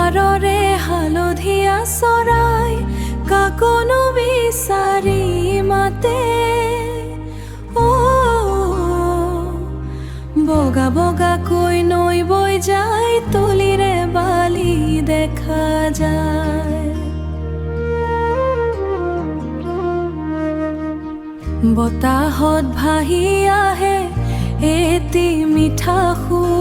পাৰৰে হালধীয়া চৰাই কাকনো বিচাৰি মাতে। বগা বগাকৈ নৈ বৈ যায়, তলিৰে বালি দেখা যায়। বতাহত ভাহি আহে এটি মিঠা সুৰ,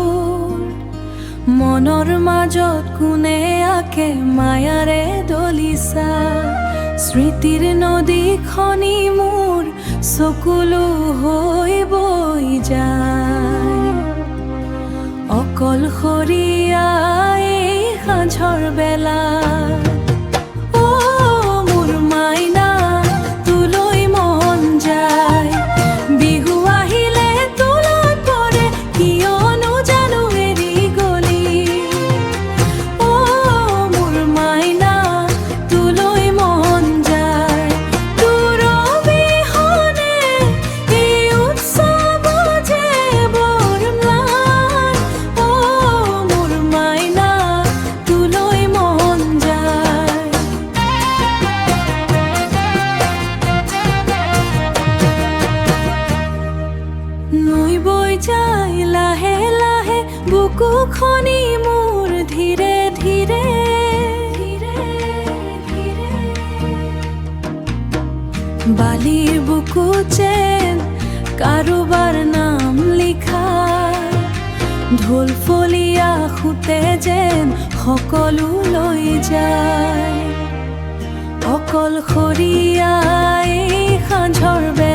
মনৰ মাজত কোনে আঁকে মায়াৰে দলিচা। স্মৃতিৰ নদীখনি মোৰ চকুলো হৈ বৈ যায়, অকলশৰীয়া এই সাঁঝৰ বেলা। মোৰ মাইনা তোলৈ মন যায়, বিহু আহিলে তোলত পৰে, কিয়নো জানো এৰি গলি। মোৰ মাইনা তোলৈ মন যায়, তোৰ অবিহনে এই উৎসৱ যে বৰ ম্লান। মোৰ মাইনা তোলৈ মন যায়। নৈ বৈ যায় লাহে লাহে, বুকুখনি মোৰ ধীৰে ধীৰে। বালিৰ বুকুত যেন কাৰোবাৰ নাম লিখা, ঢোলফলীয়া সুতে যেন সকলো লৈ যায়, অকলশৰীয়া এই সাঁঝৰ বেলা।